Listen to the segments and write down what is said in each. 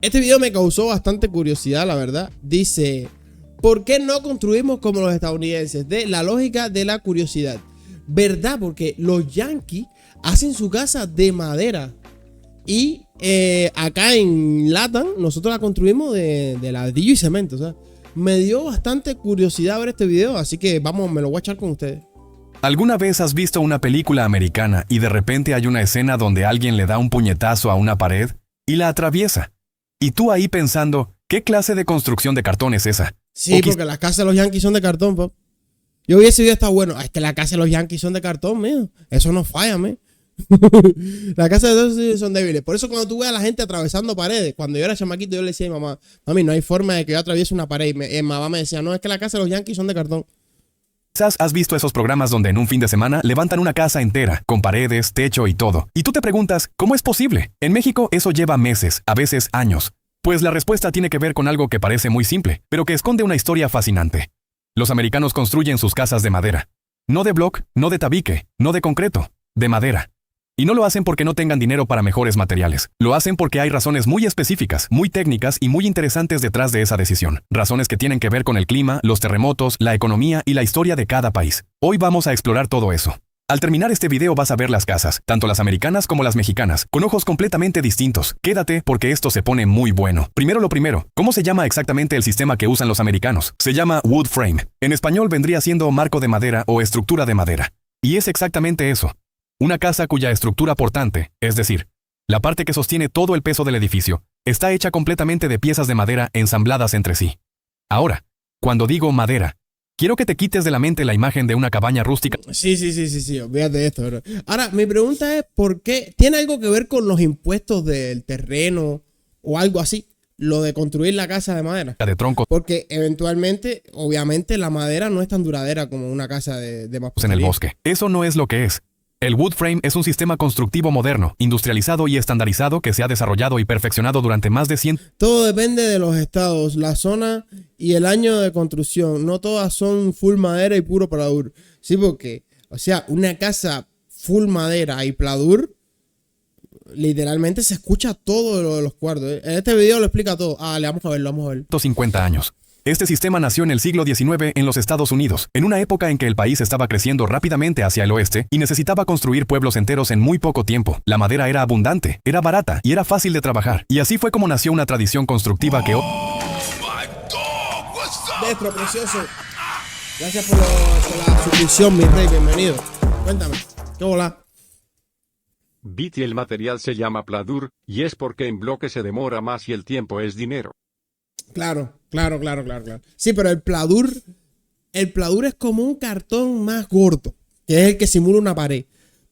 Este video me causó bastante curiosidad, la verdad. Dice, ¿por qué no construimos como los estadounidenses? De la lógica de la curiosidad. ¿Verdad? Porque los yankees hacen su casa de madera. Y acá en Latam nosotros la construimos de ladrillo y cemento. O sea, me dio bastante curiosidad ver este video, así que vamos, me lo voy a echar con ustedes. ¿Alguna vez has visto una película americana y de repente hay una escena donde alguien le da un puñetazo a una pared y la atraviesa? Y tú ahí pensando, ¿qué clase de construcción de cartón es esa? Sí, porque las casas de los yankees son de cartón, pop. Yo vi ese video, está bueno. Es que las casas de los yankees son de cartón, mío. Eso no falla, mío. Las casas de esos son débiles. Por eso cuando tú ves a la gente atravesando paredes, cuando yo era chamaquito, yo le decía a mi mamá, mami, no hay forma de que yo atraviese una pared. Y mi mamá me decía, no, es que las casas de los yankees son de cartón. Quizás has visto esos programas donde en un fin de semana levantan una casa entera, con paredes, techo y todo. Y tú te preguntas, ¿cómo es posible? En México eso lleva meses, a veces años. Pues la respuesta tiene que ver con algo que parece muy simple, pero que esconde una historia fascinante. Los americanos construyen sus casas de madera. No de bloc, no de tabique, no de concreto, de madera. Y no lo hacen porque no tengan dinero para mejores materiales. Lo hacen porque hay razones muy específicas, muy técnicas y muy interesantes detrás de esa decisión. Razones que tienen que ver con el clima, los terremotos, la economía y la historia de cada país. Hoy vamos a explorar todo eso. Al terminar este video vas a ver las casas, tanto las americanas como las mexicanas, con ojos completamente distintos. Quédate porque esto se pone muy bueno. Primero lo primero, ¿cómo se llama exactamente el sistema que usan los americanos? Se llama wood frame. En español vendría siendo marco de madera o estructura de madera. Y es exactamente eso. Una casa cuya estructura portante, es decir, la parte que sostiene todo el peso del edificio, está hecha completamente de piezas de madera ensambladas entre sí. Ahora, cuando digo madera, quiero que te quites de la mente la imagen de una cabaña rústica. Sí, olvídate de esto, bro. Ahora, mi pregunta es, ¿por qué? ¿Tiene algo que ver con los impuestos del terreno o algo así? Lo de construir la casa de madera. De tronco. Porque eventualmente, obviamente, la madera no es tan duradera como una casa de en el bosque. Eso no es lo que es. El wood frame es un sistema constructivo moderno, industrializado y estandarizado que se ha desarrollado y perfeccionado durante más de 100. Todo depende de los estados, la zona y el año de construcción. No todas son full madera y puro pladur. Sí, porque, o sea, una casa full madera y pladur, literalmente se escucha todo lo de los cuartos. En este video lo explica todo. Vamos a verlo. 150 años. Este sistema nació en el siglo XIX en los Estados Unidos, en una época en que el país estaba creciendo rápidamente hacia el oeste y necesitaba construir pueblos enteros en muy poco tiempo. La madera era abundante, era barata y era fácil de trabajar. Y así fue como nació una tradición constructiva que... Destro, precioso. Gracias por la suscripción, mi rey. Bienvenido. Cuéntame. ¿Qué hola? Viti, el material se llama pladur, y es porque en bloque se demora más y el tiempo es dinero. Claro. Sí, pero el pladur es como un cartón más gordo, que es el que simula una pared.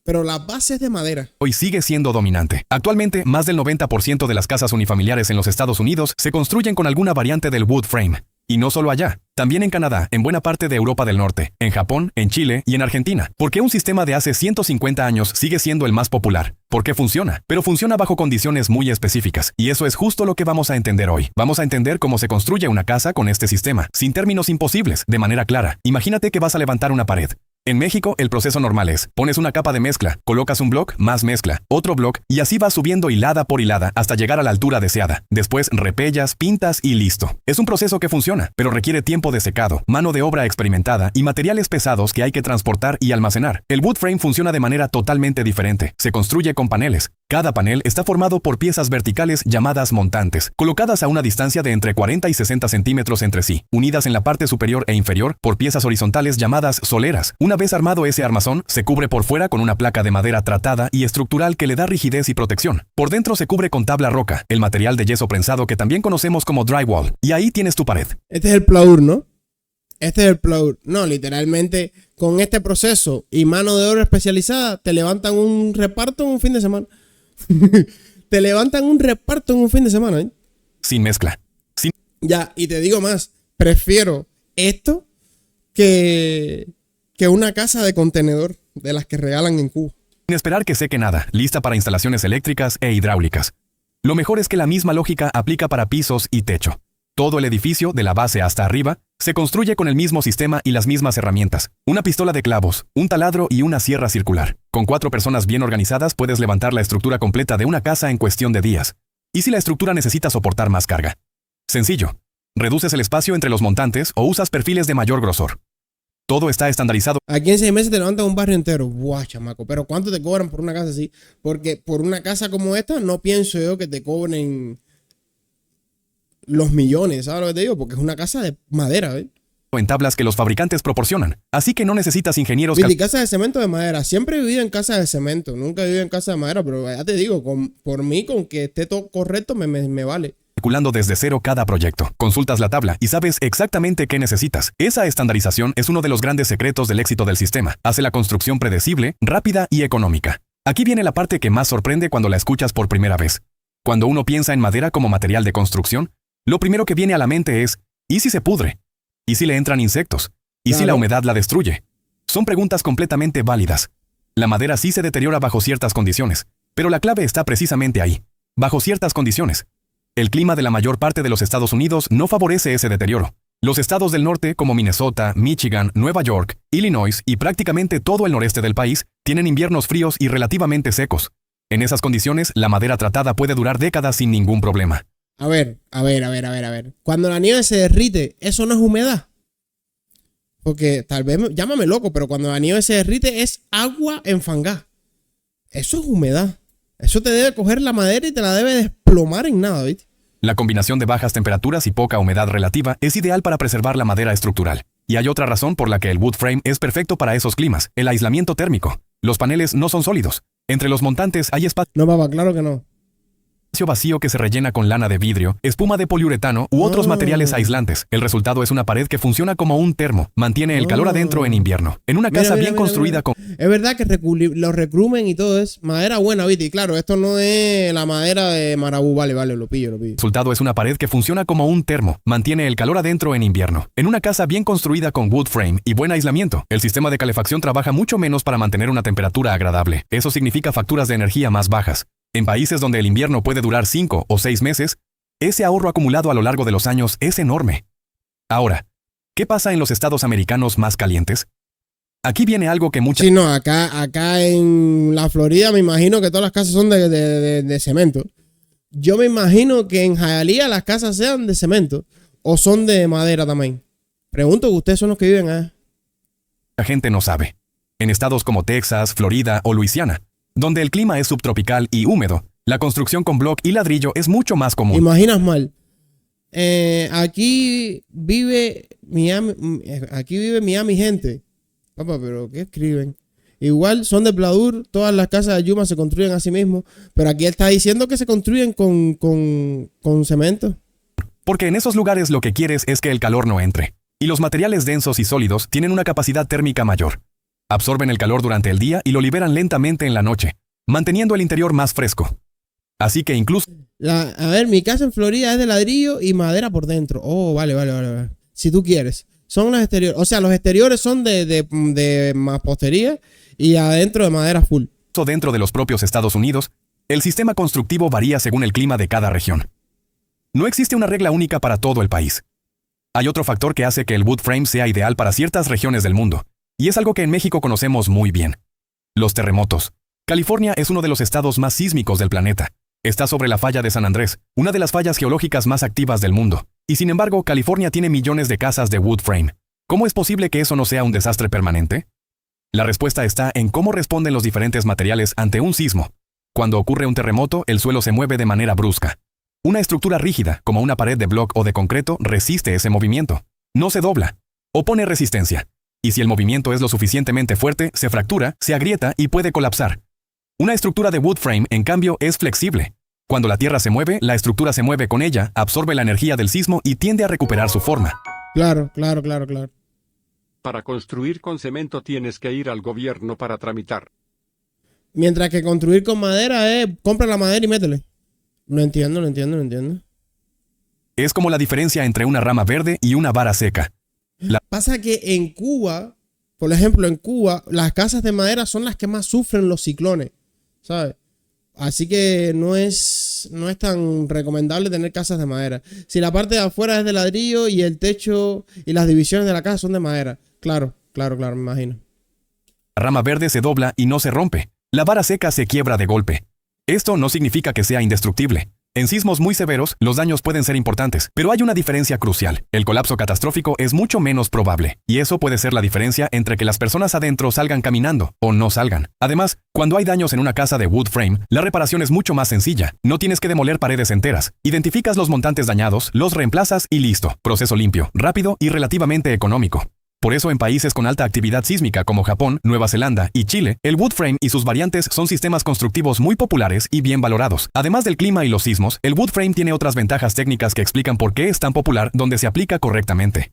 Pero la base es de madera. Hoy sigue siendo dominante. Actualmente, más del 90% de las casas unifamiliares en los Estados Unidos se construyen con alguna variante del wood frame. Y no solo allá, también en Canadá, en buena parte de Europa del Norte, en Japón, en Chile y en Argentina. Porque un sistema de hace 150 años sigue siendo el más popular. Porque funciona, pero funciona bajo condiciones muy específicas. Y eso es justo lo que vamos a entender hoy. Vamos a entender cómo se construye una casa con este sistema, sin términos imposibles, de manera clara. Imagínate que vas a levantar una pared. En México, el proceso normal es, pones una capa de mezcla, colocas un bloc, más mezcla, otro bloc, y así vas subiendo hilada por hilada hasta llegar a la altura deseada. Después repellas, pintas y listo. Es un proceso que funciona, pero requiere tiempo de secado, mano de obra experimentada y materiales pesados que hay que transportar y almacenar. El wood frame funciona de manera totalmente diferente. Se construye con paneles. Cada panel está formado por piezas verticales llamadas montantes, colocadas a una distancia de entre 40 y 60 centímetros entre sí, unidas en la parte superior e inferior por piezas horizontales llamadas soleras. Una vez armado ese armazón, se cubre por fuera con una placa de madera tratada y estructural que le da rigidez y protección. Por dentro se cubre con tabla roca, el material de yeso prensado que también conocemos como drywall. Y ahí tienes tu pared. Este es el pladur, ¿no? Este es el pladur. No, literalmente, con este proceso y mano de obra especializada, te levantan un reparto en un fin de semana. Te levantan un reparto en un fin de semana, ¿eh? Sin mezcla. Ya, y te digo más, prefiero esto que una casa de contenedor de las que regalan en Cuba. Sin esperar que seque nada, lista para instalaciones eléctricas e hidráulicas. Lo mejor es que la misma lógica aplica para pisos y techo. Todo el edificio, de la base hasta arriba, se construye con el mismo sistema y las mismas herramientas. Una pistola de clavos, un taladro y una sierra circular. Con 4 personas bien organizadas puedes levantar la estructura completa de una casa en cuestión de días. ¿Y si la estructura necesita soportar más carga? Sencillo. Reduces el espacio entre los montantes o usas perfiles de mayor grosor. Todo está estandarizado. Aquí en 6 meses te levantan un barrio entero. Buah, chamaco. Pero ¿cuánto te cobran por una casa así? Porque por una casa como esta no pienso yo que te cobren los millones, ¿sabes lo que te digo? Porque es una casa de madera, ¿ves? En tablas que los fabricantes proporcionan, así que no necesitas ingenieros. Y casa de cemento de madera. Siempre he vivido en casa de cemento. Nunca he vivido en casa de madera, pero ya te digo, por mí, con que esté todo correcto, me vale. Calculando desde cero cada proyecto. Consultas la tabla y sabes exactamente qué necesitas. Esa estandarización es uno de los grandes secretos del éxito del sistema. Hace la construcción predecible, rápida y económica. Aquí viene la parte que más sorprende cuando la escuchas por primera vez. Cuando uno piensa en madera como material de construcción, lo primero que viene a la mente es, ¿y si se pudre? ¿Y si le entran insectos? ¿Y si la humedad la destruye? Son preguntas completamente válidas. La madera sí se deteriora bajo ciertas condiciones, pero la clave está precisamente ahí, bajo ciertas condiciones. El clima de la mayor parte de los Estados Unidos no favorece ese deterioro. Los estados del norte, como Minnesota, Michigan, Nueva York, Illinois y prácticamente todo el noreste del país, tienen inviernos fríos y relativamente secos. En esas condiciones, la madera tratada puede durar décadas sin ningún problema. A ver. Cuando la nieve se derrite, ¿eso no es humedad? Porque tal vez, llámame loco, pero cuando la nieve se derrite es agua enfangada. Eso es humedad. Eso te debe coger la madera y te la debe desplomar en nada, ¿viste? La combinación de bajas temperaturas y poca humedad relativa es ideal para preservar la madera estructural. Y hay otra razón por la que el wood frame es perfecto para esos climas, el aislamiento térmico. Los paneles no son sólidos. Entre los montantes hay espacio No, papá, claro que no. Vacío que se rellena con lana de vidrio, espuma de poliuretano u otros materiales aislantes. El resultado es una pared que funciona como un termo, mantiene el calor adentro en invierno. En una casa bien construida con... Es verdad que los recrumen y todo es madera buena, ¿viste? Y claro, esto no es la madera de Marabú, vale, lo pillo. El resultado es una pared que funciona como un termo, mantiene el calor adentro en invierno. En una casa bien construida con wood frame y buen aislamiento, el sistema de calefacción trabaja mucho menos para mantener una temperatura agradable. Eso significa facturas de energía más bajas. En países donde el invierno puede durar 5 o 6 meses, ese ahorro acumulado a lo largo de los años es enorme. Ahora, ¿qué pasa en los estados americanos más calientes? Aquí viene algo que muchas... Sí, no, acá en la Florida me imagino que todas las casas son de cemento. Yo me imagino que en Hialeah las casas sean de cemento o son de madera también. Pregunto que ustedes son los que viven allá. La gente no sabe. En estados como Texas, Florida o Luisiana, donde el clima es subtropical y húmedo, la construcción con bloc y ladrillo es mucho más común. Imaginas mal. Aquí vive Miami gente. Papá, pero ¿qué escriben? Igual son de Pladur, todas las casas de Yuma se construyen a sí mismo, pero aquí él está diciendo que se construyen con cemento. Porque en esos lugares lo que quieres es que el calor no entre, y los materiales densos y sólidos tienen una capacidad térmica mayor. Absorben el calor durante el día y lo liberan lentamente en la noche, manteniendo el interior más fresco. Así que incluso... A ver, mi casa en Florida es de ladrillo y madera por dentro. Oh, vale. Si tú quieres. Son los exteriores. O sea, los exteriores son de mampostería y adentro de madera full. Dentro de los propios Estados Unidos, el sistema constructivo varía según el clima de cada región. No existe una regla única para todo el país. Hay otro factor que hace que el wood frame sea ideal para ciertas regiones del mundo. Y es algo que en México conocemos muy bien. Los terremotos. California es uno de los estados más sísmicos del planeta. Está sobre la falla de San Andrés, una de las fallas geológicas más activas del mundo. Y sin embargo, California tiene millones de casas de wood frame. ¿Cómo es posible que eso no sea un desastre permanente? La respuesta está en cómo responden los diferentes materiales ante un sismo. Cuando ocurre un terremoto, el suelo se mueve de manera brusca. Una estructura rígida, como una pared de bloc o de concreto, resiste ese movimiento. No se dobla. Opone resistencia. Y si el movimiento es lo suficientemente fuerte, se fractura, se agrieta y puede colapsar. Una estructura de wood frame, en cambio, es flexible. Cuando la tierra se mueve, la estructura se mueve con ella, absorbe la energía del sismo y tiende a recuperar su forma. Claro. Para construir con cemento tienes que ir al gobierno para tramitar. Mientras que construir con madera compra la madera y métele. No entiendo. Es como la diferencia entre una rama verde y una vara seca. Pasa que en Cuba, por ejemplo, las casas de madera son las que más sufren los ciclones, ¿sabes? Así que no es tan recomendable tener casas de madera. Si la parte de afuera es de ladrillo y el techo y las divisiones de la casa son de madera. Claro, me imagino. La rama verde se dobla y no se rompe. La vara seca se quiebra de golpe. Esto no significa que sea indestructible. En sismos muy severos, los daños pueden ser importantes, pero hay una diferencia crucial. El colapso catastrófico es mucho menos probable, y eso puede ser la diferencia entre que las personas adentro salgan caminando o no salgan. Además, cuando hay daños en una casa de wood frame, la reparación es mucho más sencilla. No tienes que demoler paredes enteras. Identificas los montantes dañados, los reemplazas y listo. Proceso limpio, rápido y relativamente económico. Por eso en países con alta actividad sísmica como Japón, Nueva Zelanda y Chile, el wood frame y sus variantes son sistemas constructivos muy populares y bien valorados. Además del clima y los sismos, el wood frame tiene otras ventajas técnicas que explican por qué es tan popular donde se aplica correctamente.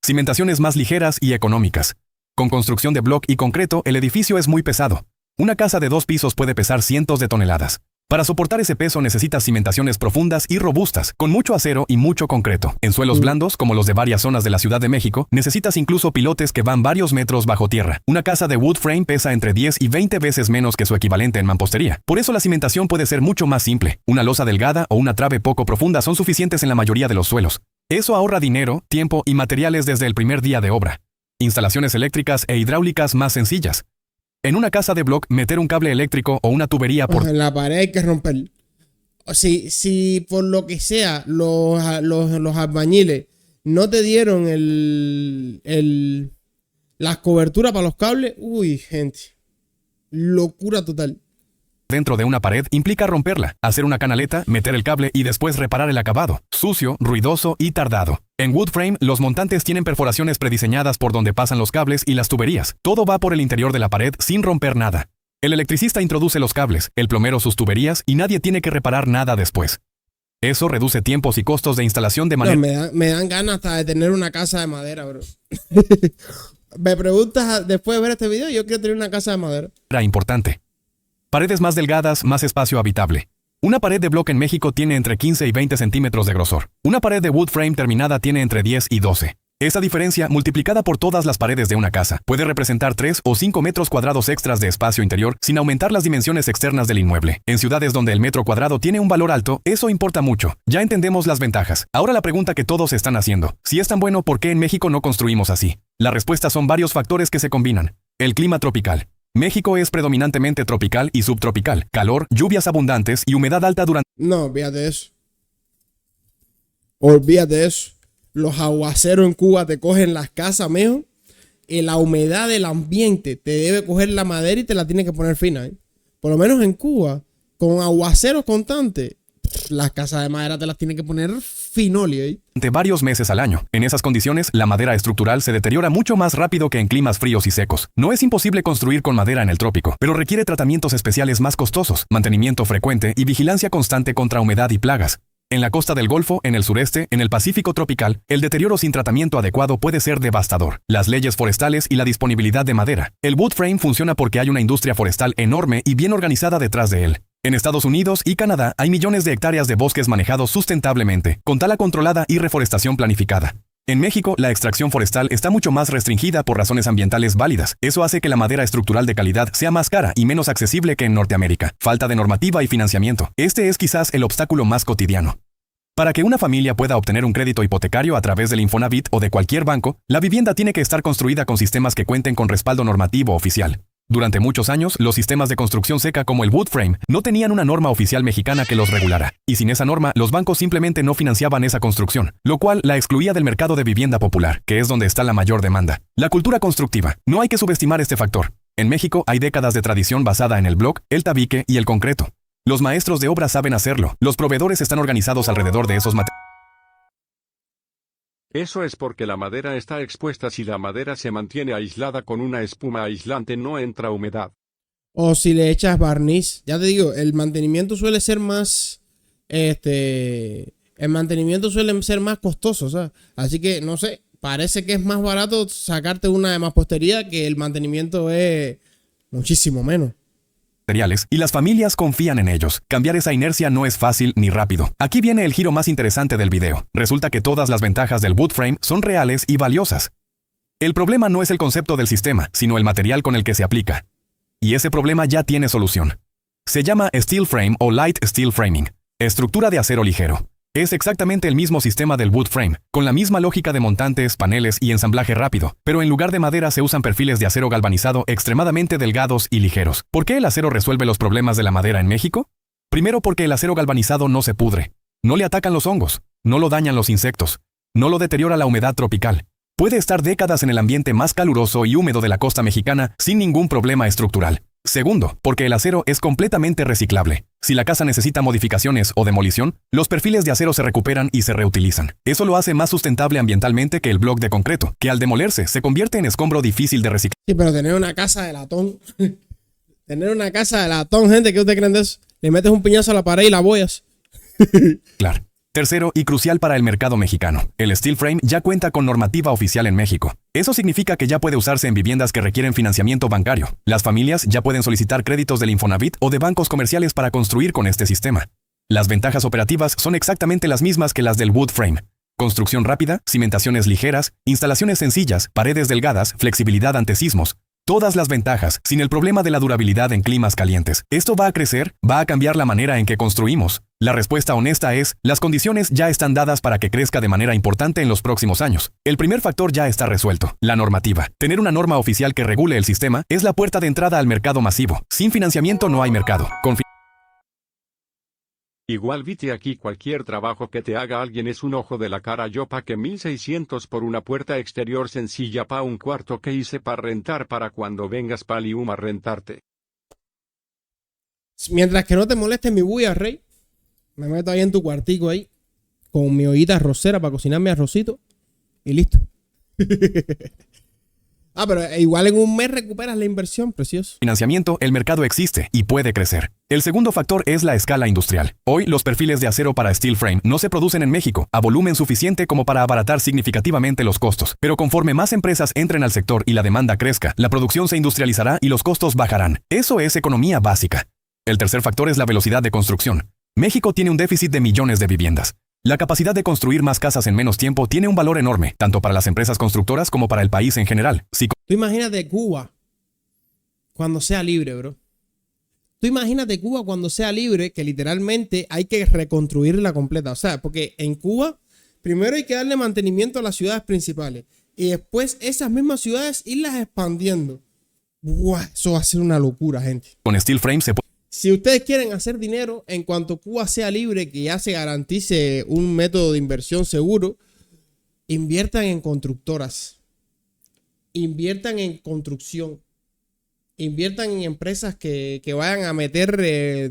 Cimentaciones más ligeras y económicas. Con construcción de bloque y concreto, el edificio es muy pesado. Una casa de 2 pisos puede pesar cientos de toneladas. Para soportar ese peso necesitas cimentaciones profundas y robustas, con mucho acero y mucho concreto. En suelos blandos, como los de varias zonas de la Ciudad de México, necesitas incluso pilotes que van varios metros bajo tierra. Una casa de wood frame pesa entre 10 y 20 veces menos que su equivalente en mampostería. Por eso la cimentación puede ser mucho más simple. Una losa delgada o una trave poco profunda son suficientes en la mayoría de los suelos. Eso ahorra dinero, tiempo y materiales desde el primer día de obra. Instalaciones eléctricas e hidráulicas más sencillas. En una casa de bloque, meter un cable eléctrico o una tubería por... En la pared hay que romper. Si por lo que sea los albañiles no te dieron las coberturas para los cables, uy, gente, locura total. Dentro de una pared implica romperla, hacer una canaleta, meter el cable y después reparar el acabado. Sucio, ruidoso y tardado. En wood frame, los montantes tienen perforaciones prediseñadas por donde pasan los cables y las tuberías. Todo va por el interior de la pared sin romper nada. El electricista introduce los cables, el plomero sus tuberías y nadie tiene que reparar nada después. Eso reduce tiempos y costos de instalación de manera... No, me dan ganas hasta de tener una casa de madera, bro. Me preguntas después de ver este video, yo quiero tener una casa de madera. Era importante. Paredes más delgadas, más espacio habitable. Una pared de bloque en México tiene entre 15 y 20 centímetros de grosor. Una pared de wood frame terminada tiene entre 10 y 12. Esa diferencia, multiplicada por todas las paredes de una casa, puede representar 3 o 5 metros cuadrados extras de espacio interior sin aumentar las dimensiones externas del inmueble. En ciudades donde el metro cuadrado tiene un valor alto, eso importa mucho. Ya entendemos las ventajas. Ahora la pregunta que todos están haciendo: si es tan bueno, ¿por qué en México no construimos así? La respuesta son varios factores que se combinan. El clima tropical. México es predominantemente tropical y subtropical. Calor, lluvias abundantes y humedad alta durante... No, olvídate de eso. Olvídate de eso. Los aguaceros en Cuba te cogen las casas, mijo. Y la humedad del ambiente te debe coger la madera y te la tiene que poner fina, ¿eh? Por lo menos en Cuba, con aguaceros constantes, las casas de madera te las tienen que poner finoli, ¿eh? Durante varios meses al año. En esas condiciones, la madera estructural se deteriora mucho más rápido que en climas fríos y secos. No es imposible construir con madera en el trópico, pero requiere tratamientos especiales más costosos, mantenimiento frecuente y vigilancia constante contra humedad y plagas. En la costa del Golfo, en el sureste, en el Pacífico tropical, el deterioro sin tratamiento adecuado puede ser devastador. Las leyes forestales y la disponibilidad de madera. El wood frame funciona porque hay una industria forestal enorme y bien organizada detrás de él. En Estados Unidos y Canadá hay millones de hectáreas de bosques manejados sustentablemente, con tala controlada y reforestación planificada. En México, la extracción forestal está mucho más restringida por razones ambientales válidas. Eso hace que la madera estructural de calidad sea más cara y menos accesible que en Norteamérica. Falta de normativa y financiamiento. Este es quizás el obstáculo más cotidiano. Para que una familia pueda obtener un crédito hipotecario a través del Infonavit o de cualquier banco, la vivienda tiene que estar construida con sistemas que cuenten con respaldo normativo oficial. Durante muchos años, los sistemas de construcción seca como el wood frame no tenían una norma oficial mexicana que los regulara, y sin esa norma, los bancos simplemente no financiaban esa construcción, lo cual la excluía del mercado de vivienda popular, que es donde está la mayor demanda. La cultura constructiva. No hay que subestimar este factor. En México hay décadas de tradición basada en el bloque, el tabique y el concreto. Los maestros de obra saben hacerlo. Los proveedores están organizados alrededor de esos materiales. Eso es porque la madera está expuesta. Si la madera se mantiene aislada con una espuma aislante, no entra humedad. O si le echas barniz. Ya te digo, el mantenimiento suele ser más... El mantenimiento suele ser más costoso, ¿sabes? Así que, no sé, parece que es más barato sacarte una de mampostería, que el mantenimiento es muchísimo menos. Y las familias confían en ellos. Cambiar esa inercia no es fácil ni rápido. Aquí viene el giro más interesante del video. Resulta que todas las ventajas del wood frame son reales y valiosas. El problema no es el concepto del sistema, sino el material con el que se aplica. Y ese problema ya tiene solución. Se llama steel frame o light steel framing, estructura de acero ligero. Es exactamente el mismo sistema del wood frame, con la misma lógica de montantes, paneles y ensamblaje rápido, pero en lugar de madera se usan perfiles de acero galvanizado extremadamente delgados y ligeros. ¿Por qué el acero resuelve los problemas de la madera en México? Primero porque el acero galvanizado no se pudre, no le atacan los hongos, no lo dañan los insectos, no lo deteriora la humedad tropical. Puede estar décadas en el ambiente más caluroso y húmedo de la costa mexicana sin ningún problema estructural. Segundo, porque el acero es completamente reciclable. Si la casa necesita modificaciones o demolición, los perfiles de acero se recuperan y se reutilizan. Eso lo hace más sustentable ambientalmente que el bloque de concreto, que al demolerse se convierte en escombro difícil de reciclar. Sí, pero tener una casa de latón. Tener una casa de latón, gente, ¿qué ustedes creen de eso? Le metes un piñazo a la pared y la boyas. Claro. Tercero, y crucial para el mercado mexicano, el steel frame ya cuenta con normativa oficial en México. Eso significa que ya puede usarse en viviendas que requieren financiamiento bancario. Las familias ya pueden solicitar créditos del Infonavit o de bancos comerciales para construir con este sistema. Las ventajas operativas son exactamente las mismas que las del wood frame. Construcción rápida, cimentaciones ligeras, instalaciones sencillas, paredes delgadas, flexibilidad ante sismos. Todas las ventajas, sin el problema de la durabilidad en climas calientes. ¿Esto va a crecer? ¿Va a cambiar la manera en que construimos? La respuesta honesta es, las condiciones ya están dadas para que crezca de manera importante en los próximos años. El primer factor ya está resuelto, la normativa. Tener una norma oficial que regule el sistema es la puerta de entrada al mercado masivo. Sin financiamiento no hay mercado. Igual viste aquí cualquier trabajo que te haga alguien es un ojo de la cara. Yo pagué 1,600 por una puerta exterior sencilla pa' un cuarto que hice para rentar para cuando vengas pa' Lium a rentarte. Mientras que no te moleste mi bulla, rey, me meto ahí en tu cuartico ahí, con mi ollita arrocera para cocinar mi arrocito y listo. Pero igual en un mes recuperas la inversión, precioso. Financiamiento, el mercado existe y puede crecer. El segundo factor es la escala industrial. Hoy, los perfiles de acero para steel frame no se producen en México a volumen suficiente como para abaratar significativamente los costos. Pero conforme más empresas entren al sector y la demanda crezca, la producción se industrializará y los costos bajarán. Eso es economía básica. El tercer factor es la velocidad de construcción. México tiene un déficit de millones de viviendas. La capacidad de construir más casas en menos tiempo tiene un valor enorme, tanto para las empresas constructoras como para el país en general. Tú imagínate Cuba cuando sea libre, bro. Tú imagínate Cuba cuando sea libre, que literalmente hay que reconstruirla completa. O sea, porque en Cuba, primero hay que darle mantenimiento a las ciudades principales. Y después esas mismas ciudades irlas expandiendo. ¡Buah! Eso va a ser una locura, gente. Con steel frame se puede... Si ustedes quieren hacer dinero, en cuanto Cuba sea libre, que ya se garantice un método de inversión seguro, inviertan en constructoras, inviertan en construcción, inviertan en empresas que vayan a meter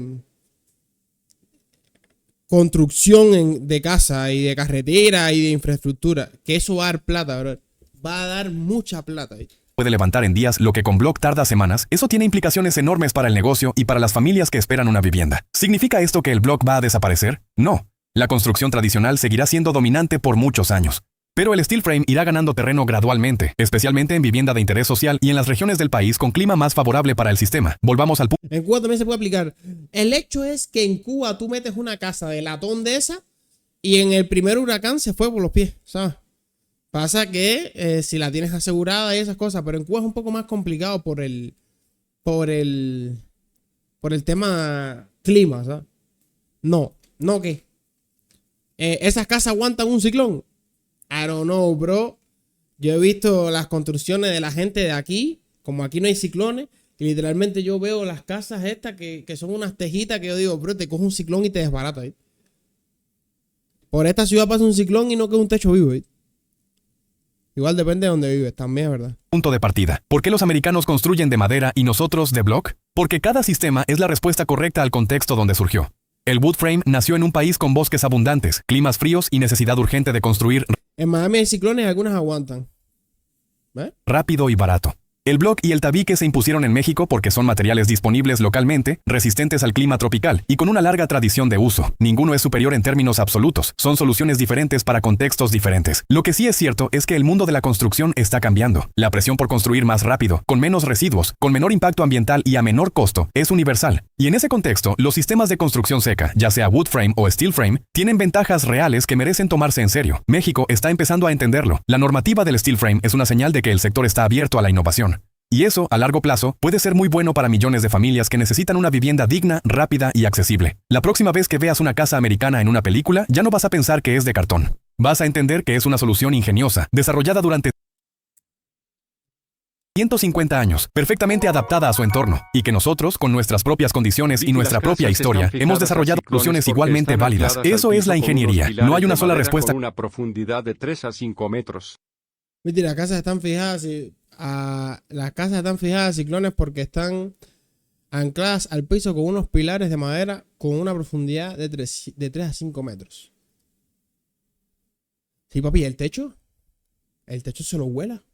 construcción de casa y de carretera y de infraestructura, que eso va a dar plata, bro. Va a dar mucha plata. Puede levantar en días lo que con block tarda semanas. Eso tiene implicaciones enormes para el negocio y para las familias que esperan una vivienda. ¿Significa esto que el block va a desaparecer? No. La construcción tradicional seguirá siendo dominante por muchos años. Pero el steel frame irá ganando terreno gradualmente, especialmente en vivienda de interés social y en las regiones del país con clima más favorable para el sistema. Volvamos al punto. En Cuba también se puede aplicar. El hecho es que en Cuba tú metes una casa de latón de esa y en el primer huracán se fue por los pies, ¿sabes? Pasa que si la tienes asegurada y esas cosas, pero en Cuba es un poco más complicado por el tema clima, ¿sabes? No que esas casas aguantan un ciclón. I don't know, bro. Yo he visto las construcciones de la gente de aquí, como aquí no hay ciclones, y literalmente yo veo las casas estas que son unas tejitas que yo digo, bro, te coge un ciclón y te desbarata, ¿eh? Por esta ciudad pasa un ciclón y no queda un techo vivo, ¿eh? Igual depende de dónde vives, también es verdad. Punto de partida. ¿Por qué los americanos construyen de madera y nosotros de block? Porque cada sistema es la respuesta correcta al contexto donde surgió. El wood frame nació en un país con bosques abundantes, climas fríos y necesidad urgente de construir En Miami hay ciclones y algunas aguantan. ¿Ves? Rápido y barato. El block y el tabique se impusieron en México porque son materiales disponibles localmente, resistentes al clima tropical y con una larga tradición de uso. Ninguno es superior en términos absolutos. Son soluciones diferentes para contextos diferentes. Lo que sí es cierto es que el mundo de la construcción está cambiando. La presión por construir más rápido, con menos residuos, con menor impacto ambiental y a menor costo, es universal. Y en ese contexto, los sistemas de construcción seca, ya sea wood frame o steel frame, tienen ventajas reales que merecen tomarse en serio. México está empezando a entenderlo. La normativa del steel frame es una señal de que el sector está abierto a la innovación. Y eso, a largo plazo, puede ser muy bueno para millones de familias que necesitan una vivienda digna, rápida y accesible. La próxima vez que veas una casa americana en una película, ya no vas a pensar que es de cartón. Vas a entender que es una solución ingeniosa, desarrollada durante 150 años, perfectamente adaptada a su entorno, y que nosotros, con nuestras propias condiciones y nuestra propia historia, hemos desarrollado soluciones igualmente válidas. Eso es la ingeniería. No hay una sola respuesta. Con una profundidad de 3 a 5 metros. Viste, las casas están fijadas, ciclones, porque están ancladas al piso con unos pilares de madera con una profundidad de 3 a 5 metros. Sí, papi, el techo se lo vuela.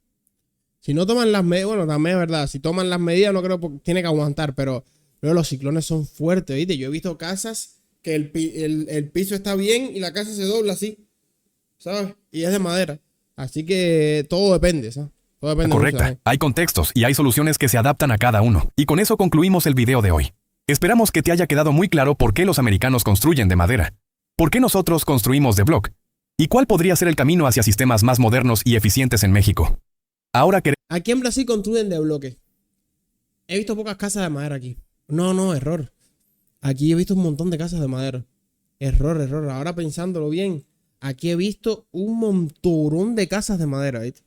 Si no toman las medidas, bueno, también es verdad, si toman las medidas no creo que tiene que aguantar, pero los ciclones son fuertes, ¿viste? Yo he visto casas que el piso está bien y la casa se dobla así, ¿sabes? Y es de madera. Así que todo depende, ¿sabes? Todo depende. Correcta. Mucho, hay contextos y hay soluciones que se adaptan a cada uno. Y con eso concluimos el video de hoy. Esperamos que te haya quedado muy claro por qué los americanos construyen de madera, por qué nosotros construimos de block, y cuál podría ser el camino hacia sistemas más modernos y eficientes en México. Ahora que... Aquí en Brasil construyen de bloque. He visto pocas casas de madera aquí. No, error. Aquí he visto un montón de casas de madera. Error. Ahora pensándolo bien, aquí he visto un montonón de casas de madera, ¿viste?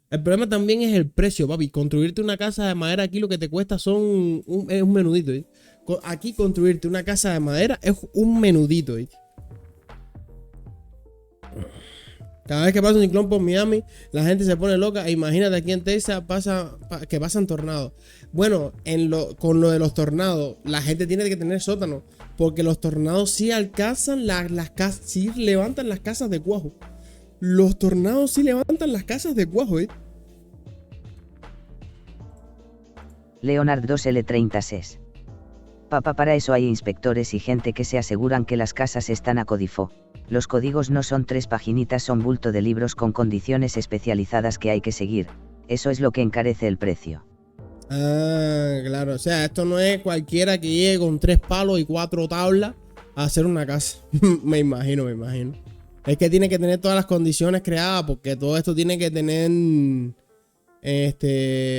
El problema también es el precio, papi. Construirte una casa de madera aquí lo que te cuesta es un menudito, ¿viste? Aquí construirte una casa de madera es un menudito, ¿viste? Cada vez que pasa un ciclón por Miami, la gente se pone loca. E imagínate aquí en Texas que pasan tornados. Bueno, con lo de los tornados, la gente tiene que tener sótano. Porque los tornados sí alcanzan las casas, sí levantan las casas de cuajo. Los tornados sí levantan las casas de cuajo, ¿eh? Leonard 2L36. Papá, para eso hay inspectores y gente que se aseguran que las casas están a código. Los códigos no son 3 paginitas, son bulto de libros con condiciones especializadas que hay que seguir. Eso es lo que encarece el precio. Ah, claro. O sea, esto no es cualquiera que llegue con 3 palos y 4 tablas a hacer una casa. me imagino. Es que tiene que tener todas las condiciones creadas, porque todo esto tiene que tener...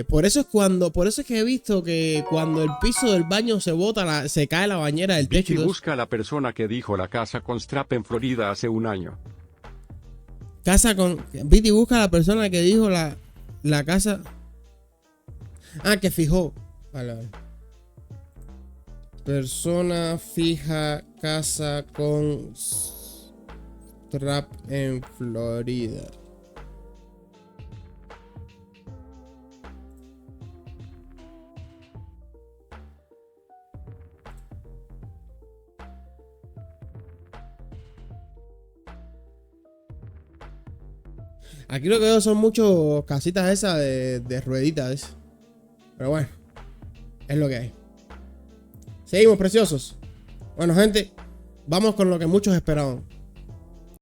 por eso es que he visto que cuando el piso del baño se bota, se cae la bañera del techo. Vicky busca a la persona que dijo la casa con strap en Florida hace un año. Viti busca a la persona que dijo la casa. Ah, que fijó. Vale. Persona fija casa con strap en Florida. Aquí lo que veo son muchos casitas esas de rueditas. Pero bueno, es lo que hay. Seguimos, preciosos. Bueno, gente, vamos con lo que muchos esperaban.